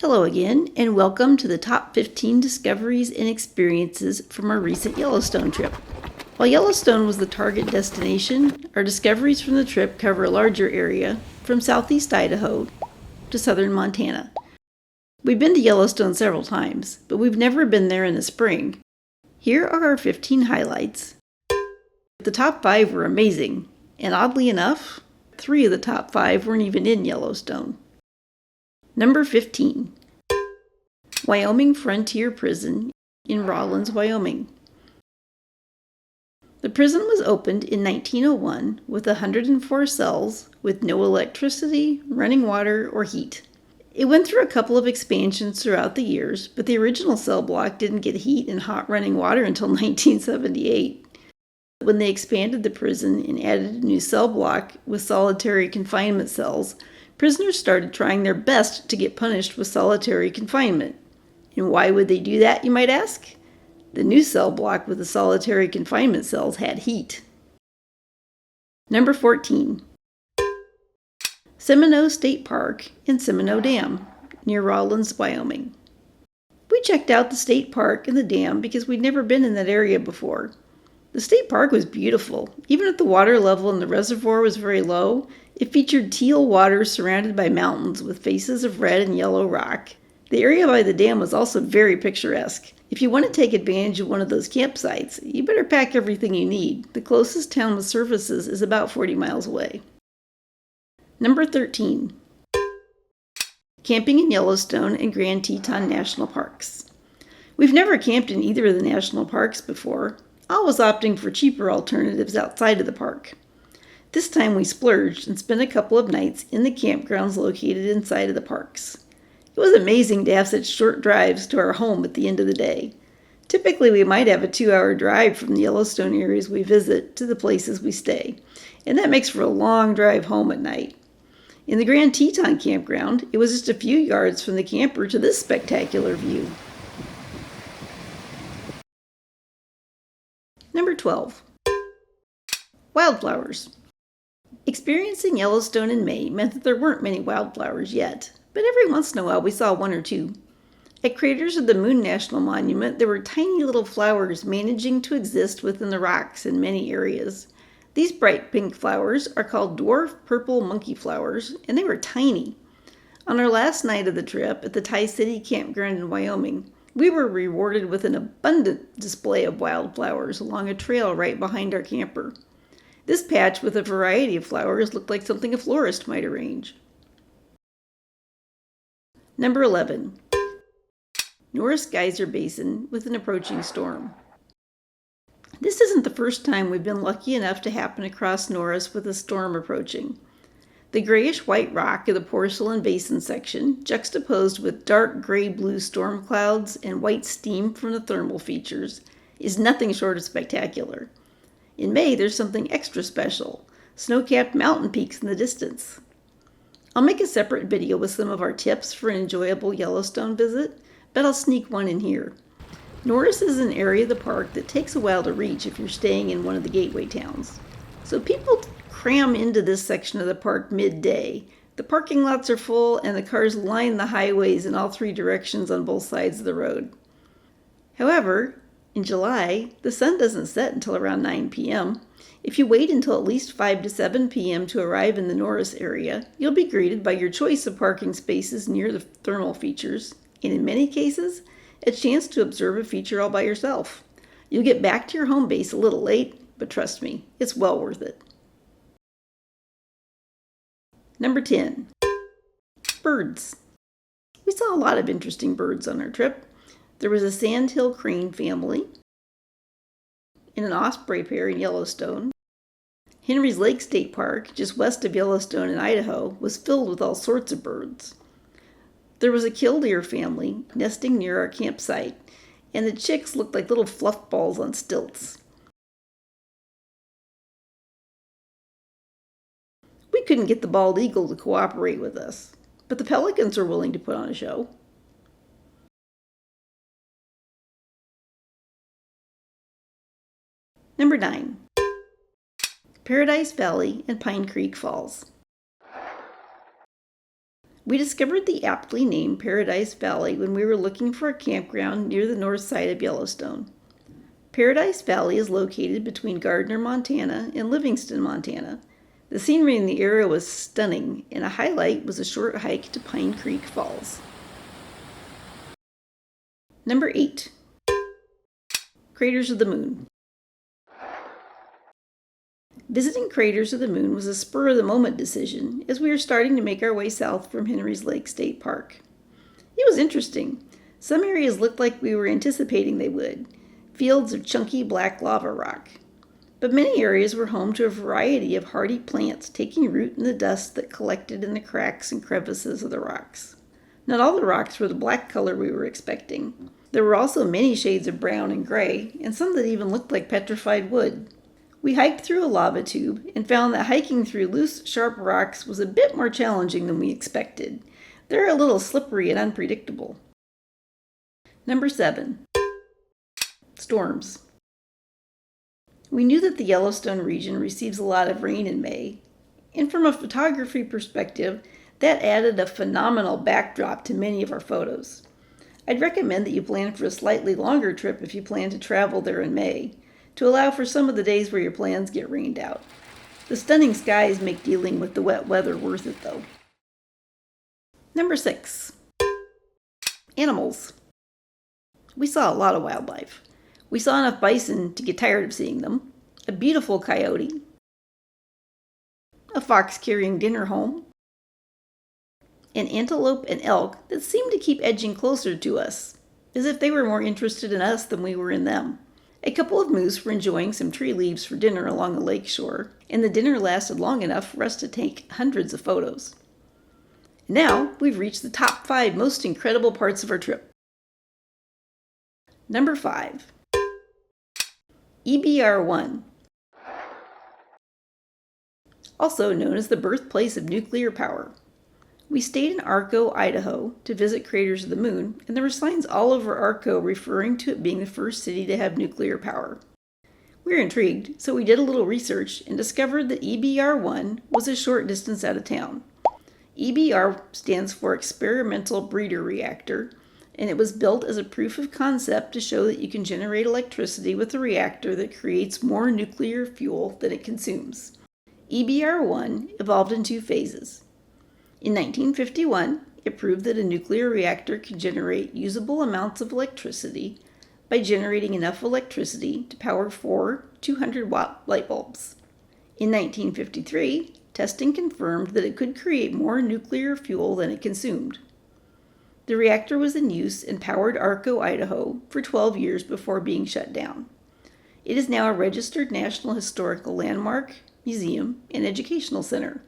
Hello again, and welcome to the top 15 discoveries and experiences from our recent Yellowstone trip. While Yellowstone was the target destination, our discoveries from the trip cover a larger area from southeast Idaho to southern Montana. We've been to Yellowstone several times, but we've never been there in the spring. Here are our 15 highlights. The top 5 were amazing, and oddly enough, 3 of the top 5 weren't even in Yellowstone. Number 15. Wyoming Frontier Prison in Rawlins, Wyoming. The prison was opened in 1901 with 104 cells with no electricity, running water, or heat. It went through a couple of expansions throughout the years, but the original cell block didn't get heat and hot running water until 1978. When they expanded the prison and added a new cell block with solitary confinement cells, prisoners started trying their best to get punished with solitary confinement. And why would they do that, you might ask? The new cell block with the solitary confinement cells had heat. Number 14. Seminoe State Park and Seminoe Dam, near Rawlins, Wyoming. We checked out the state park and the dam because we'd never been in that area before. The state park was beautiful. Even if the water level in the reservoir was very low, it featured teal water surrounded by mountains with faces of red and yellow rock. The area by the dam was also very picturesque. If you want to take advantage of one of those campsites, you better pack everything you need. The closest town with services is about 40 miles away. Number 13. Camping in Yellowstone and Grand Teton National Parks. We've never camped in either of the national parks before, always opting for cheaper alternatives outside of the park. This time we splurged and spent a couple of nights in the campgrounds located inside of the parks. It was amazing to have such short drives to our home at the end of the day. Typically we might have a 2-hour drive from the Yellowstone areas we visit to the places we stay, and that makes for a long drive home at night. In the Grand Teton campground, it was just a few yards from the camper to this spectacular view. Number 12. Wildflowers. Experiencing Yellowstone in May meant that there weren't many wildflowers yet, but every once in a while we saw one or two. At Craters of the Moon National Monument, there were tiny little flowers managing to exist within the rocks in many areas. These bright pink flowers are called dwarf purple monkey flowers, and they were tiny. On our last night of the trip at the Tri-City Campground in Wyoming, we were rewarded with an abundant display of wildflowers along a trail right behind our camper. This patch with a variety of flowers looked like something a florist might arrange. Number 11. Norris Geyser Basin with an approaching storm. This isn't the first time we've been lucky enough to happen across Norris with a storm approaching. The grayish-white rock of the Porcelain Basin section, juxtaposed with dark gray-blue storm clouds and white steam from the thermal features, is nothing short of spectacular. In May, there's something extra special, snow-capped mountain peaks in the distance. I'll make a separate video with some of our tips for an enjoyable Yellowstone visit, but I'll sneak one in here. Norris is an area of the park that takes a while to reach if you're staying in one of the gateway towns. So people cram into this section of the park midday. The parking lots are full and the cars line the highways in all 3 directions on both sides of the road. However, in July, the sun doesn't set until around 9 p.m. If you wait until at least 5 to 7 p.m. to arrive in the Norris area, you'll be greeted by your choice of parking spaces near the thermal features, and in many cases, a chance to observe a feature all by yourself. You'll get back to your home base a little late, but trust me, it's well worth it. Number 10. Birds. We saw a lot of interesting birds on our trip. There was a sandhill crane family and an osprey pair in Yellowstone. Henry's Lake State Park, just west of Yellowstone in Idaho, was filled with all sorts of birds. There was a killdeer family nesting near our campsite, and the chicks looked like little fluff balls on stilts. We couldn't get the bald eagle to cooperate with us, but the pelicans are willing to put on a show. Number 9. Paradise Valley and Pine Creek Falls. We discovered the aptly named Paradise Valley when we were looking for a campground near the north side of Yellowstone. Paradise Valley is located between Gardner, Montana and Livingston, Montana. The scenery in the area was stunning, and a highlight was a short hike to Pine Creek Falls. Number 8. Craters of the Moon. Visiting Craters of the Moon was a spur-of-the-moment decision as we were starting to make our way south from Henry's Lake State Park. It was interesting. Some areas looked like we were anticipating they would, fields of chunky black lava rock. But many areas were home to a variety of hardy plants taking root in the dust that collected in the cracks and crevices of the rocks. Not all the rocks were the black color we were expecting. There were also many shades of brown and gray, and some that even looked like petrified wood. We hiked through a lava tube and found that hiking through loose, sharp rocks was a bit more challenging than we expected. They're a little slippery and unpredictable. Number 7. Storms. We knew that the Yellowstone region receives a lot of rain in May, and from a photography perspective, that added a phenomenal backdrop to many of our photos. I'd recommend that you plan for a slightly longer trip if you plan to travel there in May, to allow for some of the days where your plans get rained out. The stunning skies make dealing with the wet weather worth it, though. Number 6. Animals. We saw a lot of wildlife. We saw enough bison to get tired of seeing them, a beautiful coyote, a fox carrying dinner home, an antelope and elk that seemed to keep edging closer to us, as if they were more interested in us than we were in them. A couple of moose were enjoying some tree leaves for dinner along the lake shore, and the dinner lasted long enough for us to take hundreds of photos. Now we've reached the top 5 most incredible parts of our trip. Number 5. EBR-I, also known as the birthplace of nuclear power. We stayed in Arco, Idaho, to visit Craters of the Moon, and there were signs all over Arco referring to it being the first city to have nuclear power. We were intrigued, so we did a little research and discovered that EBR-I was a short distance out of town. EBR stands for Experimental Breeder Reactor, and it was built as a proof of concept to show that you can generate electricity with a reactor that creates more nuclear fuel than it consumes. EBR-I evolved in 2 phases. In 1951, it proved that a nuclear reactor could generate usable amounts of electricity by generating enough electricity to power 4 200-watt light bulbs. In 1953, testing confirmed that it could create more nuclear fuel than it consumed. The reactor was in use and powered Arco, Idaho for 12 years before being shut down. It is now a registered National Historical Landmark, museum, and educational center.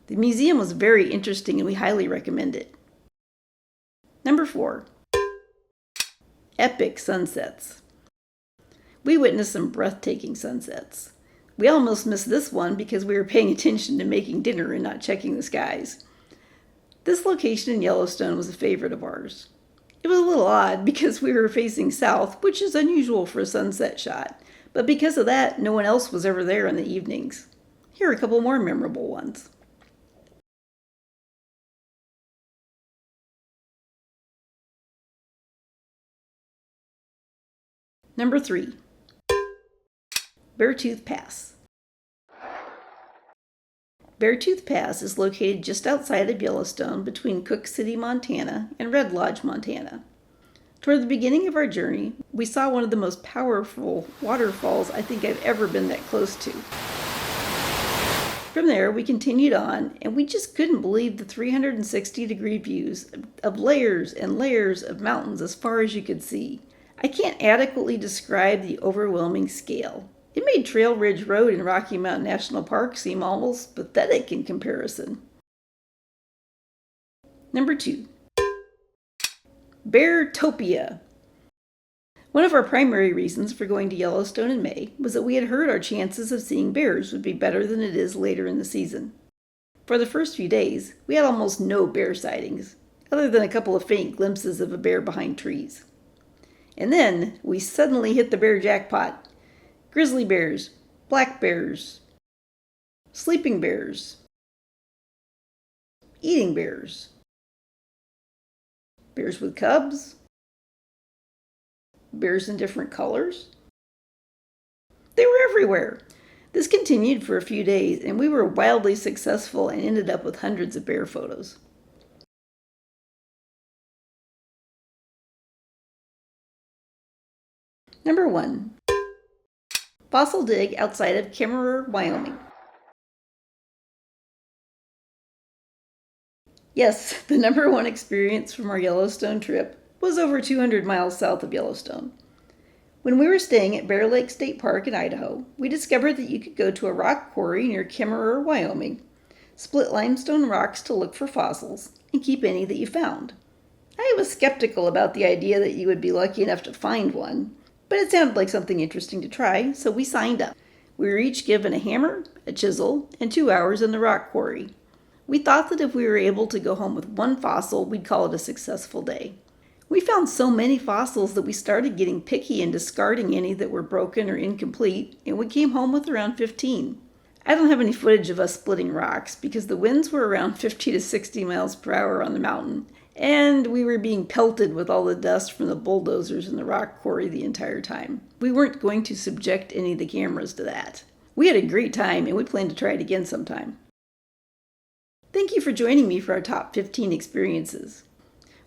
The museum was very interesting and we highly recommend it. Number 4. Epic sunsets. We witnessed some breathtaking sunsets. We almost missed this one because we were paying attention to making dinner and not checking the skies. This location in Yellowstone was a favorite of ours. It was a little odd because we were facing south, which is unusual for a sunset shot, but because of that, no one else was ever there in the evenings. Here are a couple more memorable ones. Number 3. Beartooth Pass. Beartooth Pass is located just outside of Yellowstone between Cook City, Montana and Red Lodge, Montana. Toward the beginning of our journey, we saw one of the most powerful waterfalls I think I've ever been that close to. From there, we continued on, and we just couldn't believe the 360-degree views of layers and layers of mountains as far as you could see. I can't adequately describe the overwhelming scale. It made Trail Ridge Road in Rocky Mountain National Park seem almost pathetic in comparison. Number 2. Beartopia. One of our primary reasons for going to Yellowstone in May was that we had heard our chances of seeing bears would be better than it is later in the season. For the first few days, we had almost no bear sightings, other than a couple of faint glimpses of a bear behind trees. And then we suddenly hit the bear jackpot. Grizzly bears, black bears, sleeping bears, eating bears, bears with cubs, bears in different colors. They were everywhere. This continued for a few days, and we were wildly successful and ended up with hundreds of bear photos. Number 1. Fossil dig outside of Kemmerer, Wyoming. Yes, the number 1 experience from our Yellowstone trip was over 200 miles south of Yellowstone. When we were staying at Bear Lake State Park in Idaho, we discovered that you could go to a rock quarry near Kemmerer, Wyoming, split limestone rocks to look for fossils, and keep any that you found. I was skeptical about the idea that you would be lucky enough to find one, but it sounded like something interesting to try, so we signed up. We were each given a hammer, a chisel, and 2 hours in the rock quarry. We thought that if we were able to go home with 1 fossil, we'd call it a successful day. We found so many fossils that we started getting picky and discarding any that were broken or incomplete, and we came home with around 15. I don't have any footage of us splitting rocks because the winds were around 50 to 60 miles per hour on the mountain, and we were being pelted with all the dust from the bulldozers in the rock quarry the entire time. We weren't going to subject any of the cameras to that. We had a great time, and we plan to try it again sometime. Thank you for joining me for our top 15 experiences.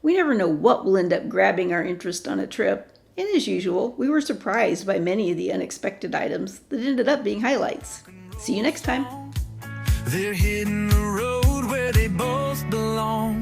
We never know what will end up grabbing our interest on a trip, and as usual, we were surprised by many of the unexpected items that ended up being highlights. See you next time. They're hitting the road where they both belong.